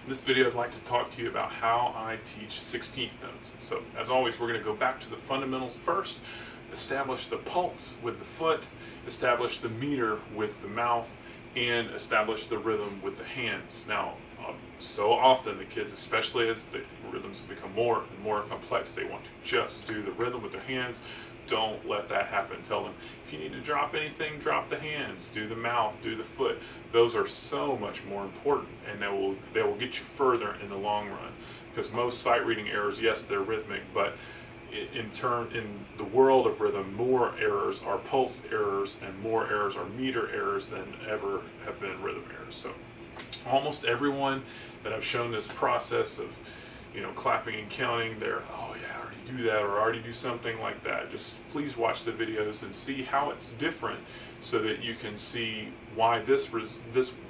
In this video, I'd like to talk to you about how I teach 16th notes. So, as always, we're going to go back to the fundamentals first, establish the pulse with the foot, establish the meter with the mouth, and establish the rhythm with the hands. Now, so often the kids, especially as the rhythms become more and more complex, they want to just do the rhythm with their hands. Don't let that happen. Tell them, if you need to drop anything, drop the hands, do the mouth, do the foot. Those are so much more important, and they will get you further in the long run. Because most sight reading errors, yes, they're rhythmic, but in the world of rhythm, more errors are pulse errors and more errors are meter errors than ever have been rhythm errors. So almost everyone that I've shown this process of, clapping and counting, they're, oh yeah, I already do that, or I already do something like that. Just please watch the videos and see how it's different, so that you can see why this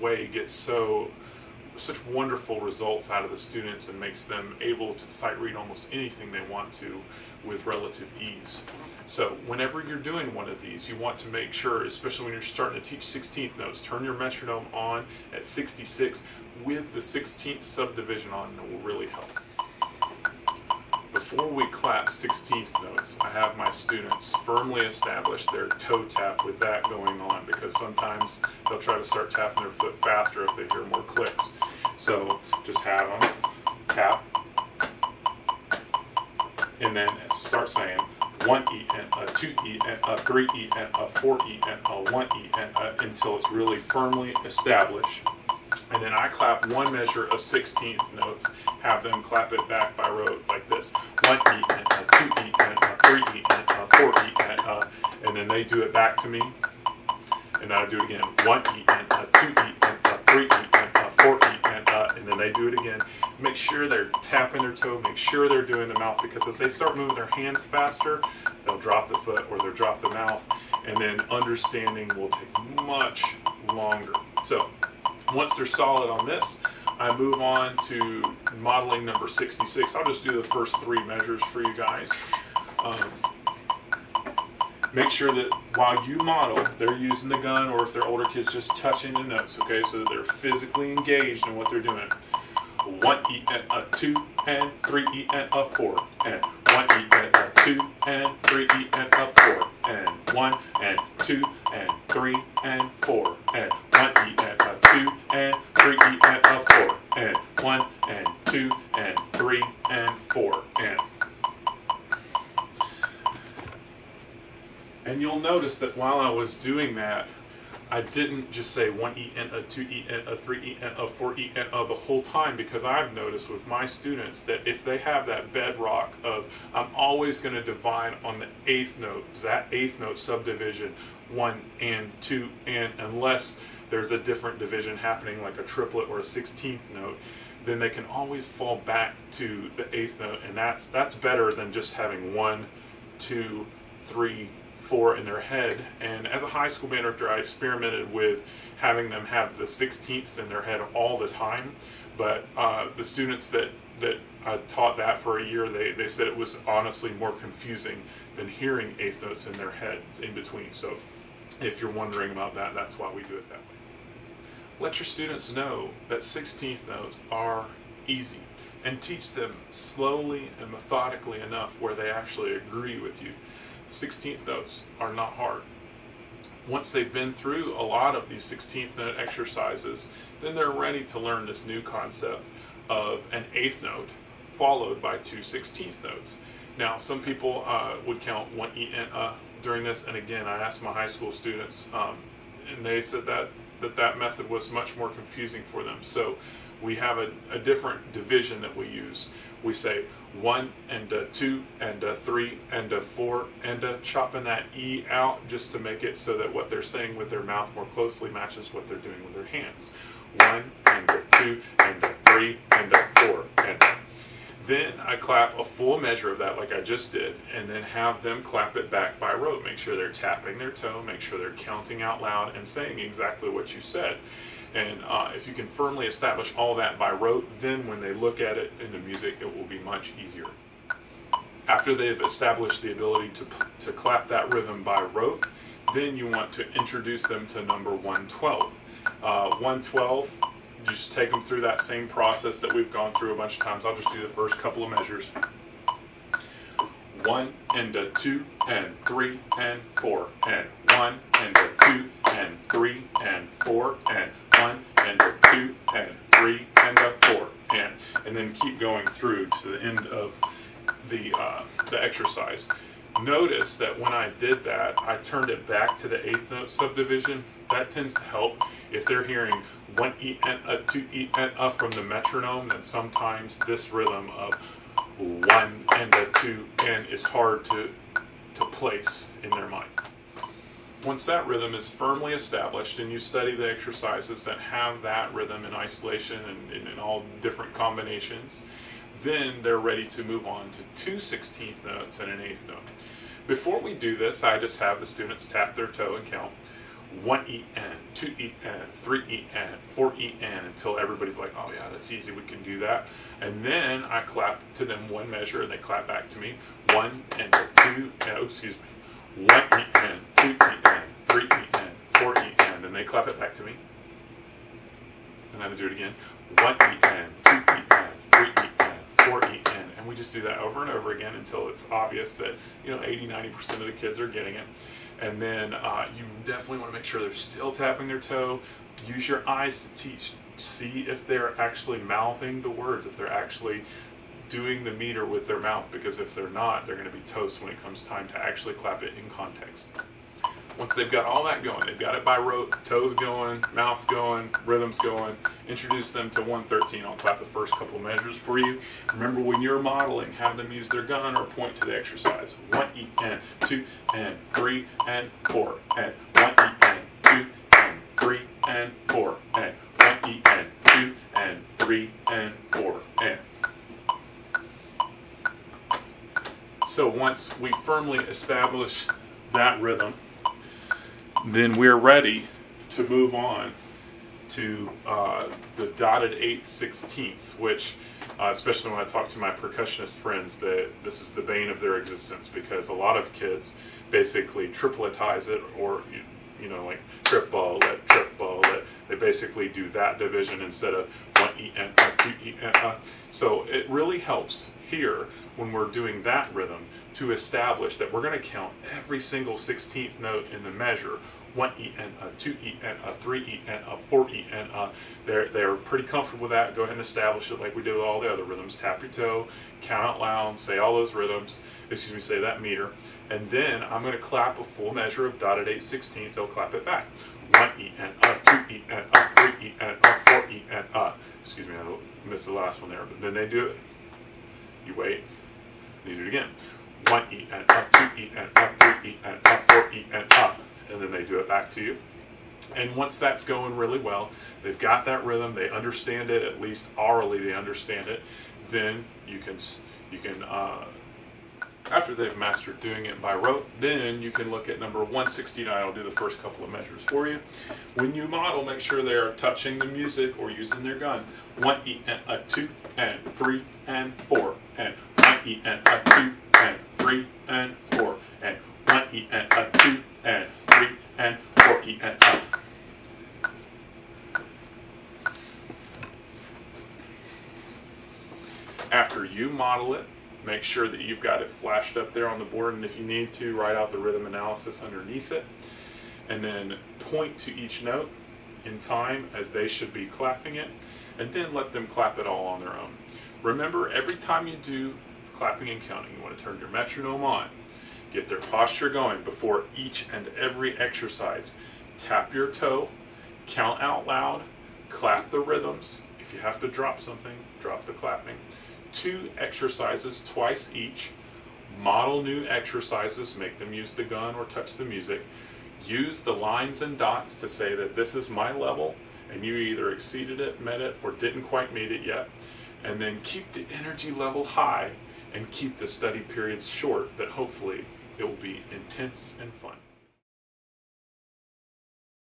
way gets such wonderful results out of the students and makes them able to sight read almost anything they want to with relative ease. So whenever you're doing one of these, you want to make sure, especially when you're starting to teach 16th notes, turn your metronome on at 66 with the 16th subdivision on, and it will really help. Before we clap 16th notes, I have my students firmly establish their toe tap with that going on, because sometimes they'll try to start tapping their foot faster if they hear more clicks. So just have them tap, and then start saying 1E and a 2E and a 3E and a 4E and a 1E and until it's really firmly established. And then I clap one measure of 16th notes, have them clap it back by rote like this. 1E and a 2E and a 3E and a 4E and then they do it back to me. And I do it again. 1E and a 2E and a 3E and a 4E and then they do it again. Make sure they're tapping their toe, make sure they're doing the mouth, because as they start moving their hands faster, they'll drop the foot or they'll drop the mouth, and then understanding will take much longer. So once they're solid on this, I move on to modeling number 66. I'll just do the first three measures for you guys. Make sure that while you model, they're using the gun, or if they're older kids, just touching the notes, okay, so that they're physically engaged in what they're doing. 1E and a 2 and 3E and a 4 and 1E and a 2 and 3E and a 4 and 1 and 2 and 3 and 4 and 1E and a 2 and 3E and a 4 and 1 and 2 and 3 and 4 and you'll notice that while I was doing that, I didn't just say 1E and a 2E and a 3E and a 4E and the whole time, because I've noticed with my students that if they have that bedrock of, I'm always going to divide on the 8th note, that 8th note subdivision, 1 and 2 and, unless there's a different division happening like a triplet or a 16th note, then they can always fall back to the 8th note, and that's better than just having 1, 2, 3, 4 in their head. And as a high school band director, I experimented with having them have the 16ths in their head all the time, but the students that I taught that for a year, they said it was honestly more confusing than hearing 8th notes in their head in between. So if you're wondering about that, that's why we do it that way. Let your students know that 16th notes are easy, and teach them slowly and methodically enough where they actually agree with you. 16th notes are not hard. Once they've been through a lot of these 16th note exercises, then they're ready to learn this new concept of an 8th note followed by 2 16th notes. Now, some people would count 1E and during this, and again, I asked my high school students, and they said that method was much more confusing for them. So we have a different division that we use. We say 1 and a 2 and a 3 and a 4 and a, chopping that E out just to make it so that what they're saying with their mouth more closely matches what they're doing with their hands. 1 and a 2 and a 3 and a 4 and then I clap a full measure of that like I just did, and then have them clap it back by rote. Make sure they're tapping their toe, make sure they're counting out loud and saying exactly what you said. And if you can firmly establish all that by rote, then when they look at it in the music, it will be much easier. After they've established the ability to clap that rhythm by rote, then you want to introduce them to number 112. 112 just take them through that same process that we've gone through a bunch of times. I'll just do the first couple of measures. 1 and a 2 and 3 and 4 and 1 and a 2 and 3 and 4 and 1 and a 2 and 3 and a 4 and then keep going through to the end of the exercise. Notice that when I did that, I turned it back to the eighth note subdivision. That tends to help. If they're hearing 1 E and a 2 E and a from the metronome, then sometimes this rhythm of 1 and a 2 and is hard to place in their mind. Once that rhythm is firmly established and you study the exercises that have that rhythm in isolation and in all different combinations, then they're ready to move on to 2 16th notes and an eighth note. Before we do this, I just have the students tap their toe and count 1 E and 2 E and 3 E and 4 E and until everybody's like, oh yeah, that's easy, we can do that. And then I clap to them one measure and they clap back to me. 1 and 2 and, 1 E and 2 E and 3 E and 4 E and, and they clap it back to me. And then I do it again. 1 E and 2 E and 3 E and 4 E and we just do that over and over again until it's obvious that 80–90% of the kids are getting it. And then you definitely want to make sure they're still tapping their toe. Use your eyes to teach. See if they're actually mouthing the words, if they're actually doing the meter with their mouth, because if they're not, they're going to be toast when it comes time to actually clap it in context. Once they've got all that going, they've got it by rote, toes going, mouth's going, rhythm's going, introduce them to 113. I'll clap the first couple measures for you. Remember, when you're modeling, have them use their gun or point to the exercise. 1 E and 2 and 3 and 4 and 1 E and 2 and 3 and 4 and 1 E and 2 and 3 and 4 and. So once we firmly establish that rhythm, then we're ready to move on to the dotted 8th 16th, which especially when I talk to my percussionist friends, that this is the bane of their existence, because a lot of kids basically tripletize it, or like triplet. They basically do that division instead of 1 E and 2 E and So it really helps here when we're doing that rhythm to establish that we're going to count every single 16th note in the measure. 1 E and 2 E and 3 E and 4 E and they're pretty comfortable with that. Go ahead and establish it like we did with all the other rhythms. Tap your toe, count out loud, say all those rhythms. Say that meter, and then I'm going to clap a full measure of dotted 8 16th. They'll clap it back. 1 E and 2 E and 3 E and 4 E and I missed the last one there. But then they do it. You wait. You do it again. 1 E and 2 E and 3 E and 4 E and then they do it back to you. And once that's going really well, they've got that rhythm, they understand it, at least orally they understand it, then you can after they've mastered doing it by rote, then you can look at number 169. I'll do the first couple of measures for you. When you model, make sure they are touching the music or using their gun. 1 E and 2 and 3 and 4 and 1 E and 2 and 3 and 4 and 1 E and 2 and 3 and 4 E and After you model it, make sure that you've got it flashed up there on the board, and if you need to, write out the rhythm analysis underneath it, and then point to each note in time as they should be clapping it, and then let them clap it all on their own. Remember, every time you do clapping and counting, you want to turn your metronome on, get their posture going before each and every exercise. Tap your toe, count out loud, clap the rhythms. If you have to drop something, drop the clapping. 2 exercises twice each. Model new exercises, make them use the gun or touch the music. Use the lines and dots to say that this is my level and you either exceeded it, met it, or didn't quite meet it yet. And then keep the energy level high and keep the study periods short, that hopefully it will be intense and fun.